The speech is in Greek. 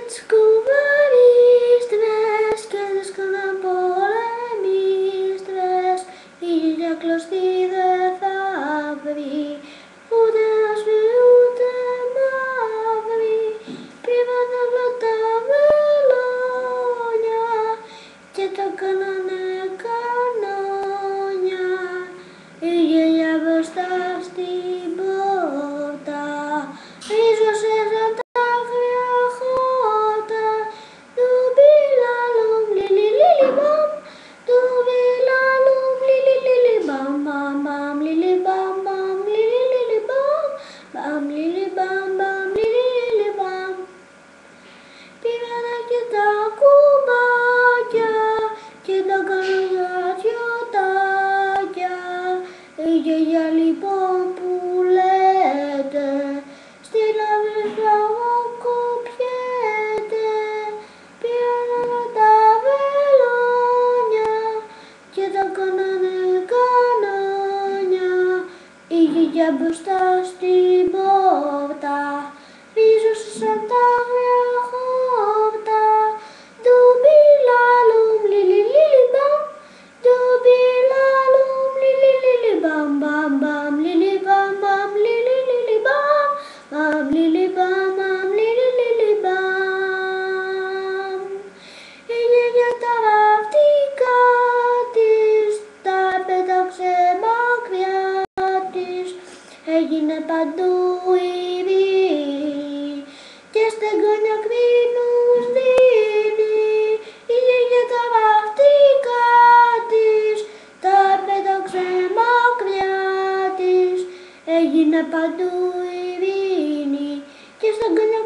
τις κουβαρίστρες και τις καναπολεμίστρες, η γιαγιά κλωστή δεν θα βρει, ούτε άσπρη ούτε μαύρη, πήβανε όλα τα βελόνια και τα κάνανε κανόνια, η γιαγιά μπροστά στην πόρτα ρίζωσε σαν τα άγρια χόρτα. Ντουμπιλαλουμ λιλι λιλι μπαμ, ντουμπιλαλουμ λιλι λιλι μπαμ, μπαμ μπαμ λιλι μπαμ, μπαμ λιλι λιλι μπαμ, μπαμ λιλι μπαμ, μπαμ λιλι λιλι μπαμ. Πήγανε και τα κουμπάκια και τα καραγιατιωτάκια, η γιαγιά λοιπόν που λέτε στην αυλή φραγοκοπιέται, πήρανε όλα τα βελόνια και τα κάνανε κανόνια, η γιαγιά μπροστά στην πόρτα ρίζωσε σαν τα άγρια χόρτα. Ντουμπιλαλουμ λιλι λιλι μπαμ, ντουμπιλαλουμ λιλι λιλι μπαμ, μπαμ μπαμ λιλι μπαμ, μπαμ λιλι λιλι μπαμ, μπαμ λιλι μπαμ, μπαμ λιλι λιλι μπαμ. Η γιαγιά τα βαφτικά της τα πέταξε μακριά της, έγινε παντού ειρήνη και στεγόνια κρίνους δίνει, η γιαγιά τα βαφτικά της τα πέταξε μακριά της, έγινε παντού ειρήνη και στεγόνια